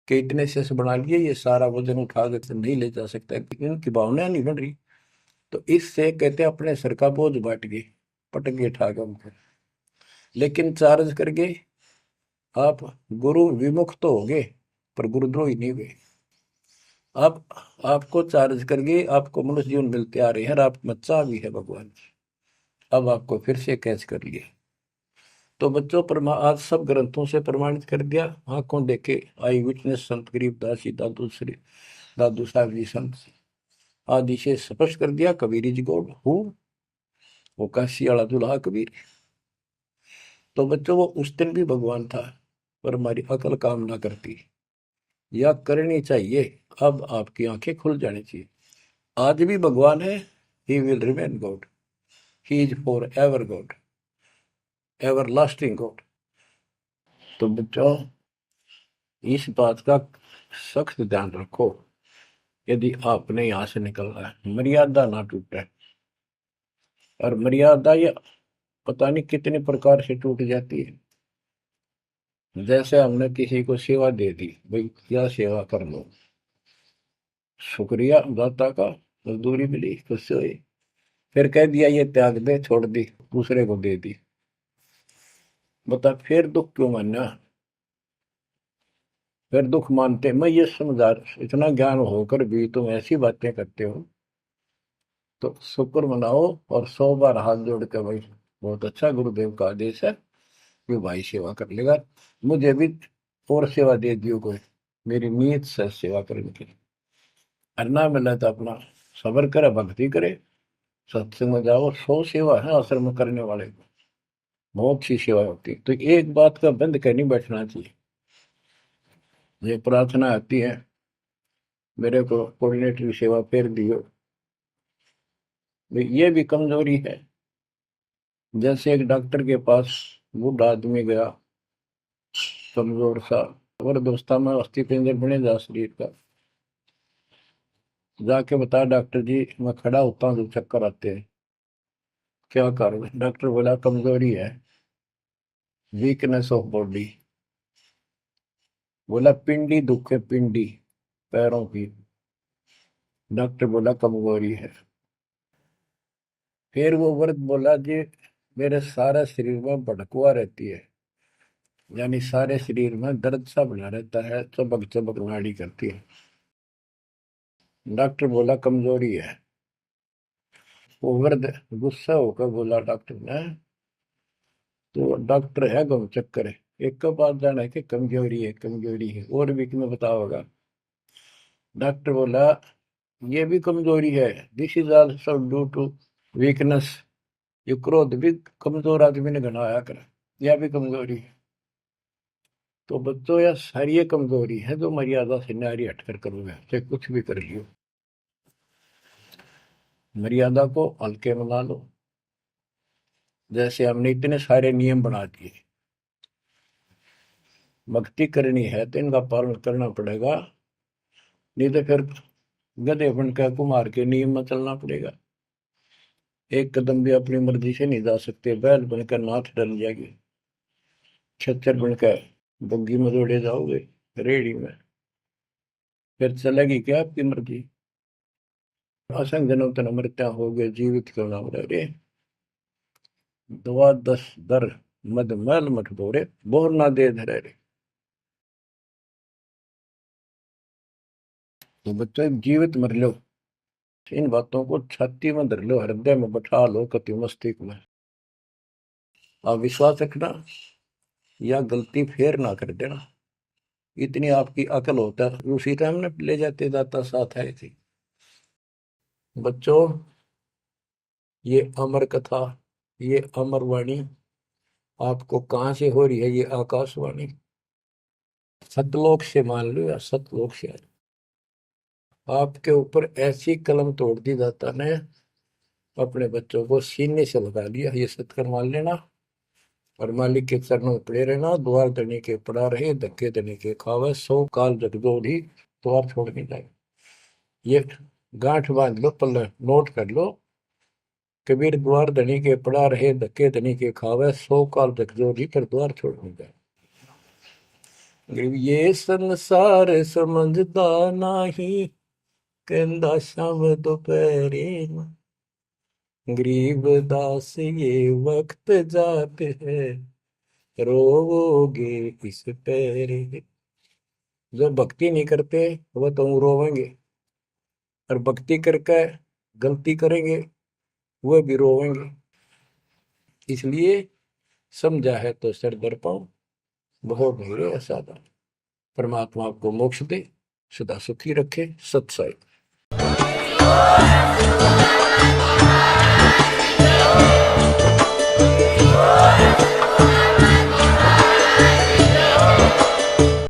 कि इतने शेष बना लिए, ये सारा वजन उठा कर नहीं ले जा सकता, इनकी भावना नहीं बन रही। तो इससे कहते अपने सर का बोझ बांट गए, पटक गए उठा के उनको। लेकिन चार्ज करके आप गुरु विमुख तो हो गए पर गुरुद्रोही नहीं हुए। आप आपको चार्ज करके आपको मनुष्य जीवन मिलते आ रहे हैं, और आप बच्चा भी है भगवान। अब आपको फिर से कैच कर लिया। तो बच्चों आज सब ग्रंथों से प्रमाणित कर दिया, आंखों देखे आई विटनेस संत गरीबदास जी, दादू श्री दादू साहब जी संत आदि से स्पष्ट कर दिया। कबीर जी गॉड हूँ, वो काशी वाला दुल्हा कबीर। तो बच्चों वो उस दिन भी भगवान था, पर हमारी अकल काम ना करती, या करनी चाहिए। अब आपकी आंखें खुल जानी चाहिए। आज भी भगवान है, he will remain God, he is for ever God, ever lasting God. तो बच्चों इस बात का सख्त ध्यान रखो, यदि आपने यहां से निकलना है मर्यादा ना टूटे। और मर्यादा ये पता नहीं कितने प्रकार से टूट जाती है। जैसे हमने किसी को सेवा दे दी, भाई क्या सेवा कर लो, शुक्रिया दाता का, मजदूरी मिली खुश हुई, फिर कह दिया ये त्याग दे, छोड़ दी, दूसरे को दे दी। बता फिर दुख क्यों मानना, फिर दुख मानते। मैं ये समझा, इतना ज्ञान होकर भी तुम ऐसी बातें करते हो, तो शुक्र मनाओ और 100 बार हाथ जोड़ के भाई बहुत अच्छा, गुरुदेव का आदेश है कि भाई सेवा कर लेगा, मुझे भी और सेवा दे दियो कोई, मेरी नीयत से सेवा करने की। अन्ना मिला तो अपना सबर करे, भक्ति करे, सत्संग में जाओ। 100 सेवा है आश्रम में करने वाले को, बहुत सी सेवा होती है। तो एक बात का बंद कर नहीं बैठना चाहिए। ये प्रार्थना आती है, मेरे को कोऑर्डिनेटर की सेवा फेर दियो, ये भी कमजोरी है। जैसे एक डॉक्टर के पास बूढ़ा आदमी गया, कमजोर सा, और दोस्ता में अस्थि पिंजर बने जा शरीर का, जाके बता डॉक्टर जी मैं खड़ा होता हूँ तो चक्कर आते हैं, क्या करूँ। डॉक्टर बोला कमजोरी है, वीकनेस ऑफ बॉडी। बोला पिंडी दुख है, पिंडी पैरों की। डॉक्टर बोला कमजोरी है। फिर वो व्रत बोला जी मेरे सारे शरीर में भड़कुआ रहती है, यानी सारे शरीर में दर्द सा बना रहता है, चबक चबक नाड़ी करती है। डॉक्टर बोला कमजोरी है। वो वृद्ध गुस्सा होकर बोला डॉक्टर ने तो डॉक्टर है गम चक्कर है, एक का बात जाना है कि कमजोरी है कमजोरी है, और भी तुम्हें बताओगा। डॉक्टर बोला ये भी कमजोरी है, this is also due to weakness. ये क्रोध भी कमजोर आदमी ने घना आया कर, यह भी कमजोरी है। तो बच्चों यह सारी ये कमजोरी है जो मर्यादा से नारी हटकर करोगे, चाहे कुछ भी कर लियो। मर्यादा को हल्के में ला लो। जैसे हमने इतने सारे नियम बना दिए, भक्ति करनी है तो इनका पालन करना पड़ेगा, नहीं तो फिर गधे बनकर कुमार के नियम में चलना पड़ेगा। एक कदम भी अपनी मर्जी से नहीं जा सकते, बैल बनकर नाथ डल जाएगी, छच्चर बनकर बग्गी में दौड़े जाओगे रेड़ी में, फिर चलेगी क्या आपकी मर्जी। असंग जन्म तन मृत्या हो गए जीवित क्यों नाम रे, दुआ दस दर मद मैल मठ बोरे, बोर ना दे धरे रे। तो बच्चों जीवित मर लो, इन बातों को छाती में धर लो, हृदय में बैठा लो, कति मस्तिष्क में। आप विश्वास रखना, या गलती फेर ना कर देना, इतनी आपकी अकल होता है। उसी टाइम ने ले जाते जाता साथ आए थे। बच्चों ये अमर कथा, ये अमर वाणी आपको कहां से हो रही है, ये आकाशवाणी सतलोक से मान लो, या सतलोक से आपके ऊपर ऐसी कलम तोड़ दी दाता ने, अपने बच्चों को सीने से लगा लिया, ये सत्कर मान लेना। और मालिक के चरणों में पड़े रहना, द्वार धनी के पड़ा रहे, धक्के धनी के खावे, 100 काल जगदोड़ी द्वार छोड़ नहीं जाए। ये गांठ बांध लो, पल्ले नोट कर लो। कबीर द्वार धनी के पड़ा रहे, धक्के धनी के खावे, 100 काल जगदोड़ी पर द्वार छोड़ नहीं जाए। ये संसार समझदा नाही, कहंदा शाम दोपहरे, गरीब दास ये वक्त जाते है, रोवोगे इस पैरे। जो भक्ति नहीं करते वह तो रोवेंगे, और भक्ति करके गलती करेंगे वह भी रोवेंगे। इसलिए समझा है तो सर दर पाओ, बहुत धीरे असाधा। परमात्मा आपको मोक्ष दे, सदा सुखी रखे। सत्संग।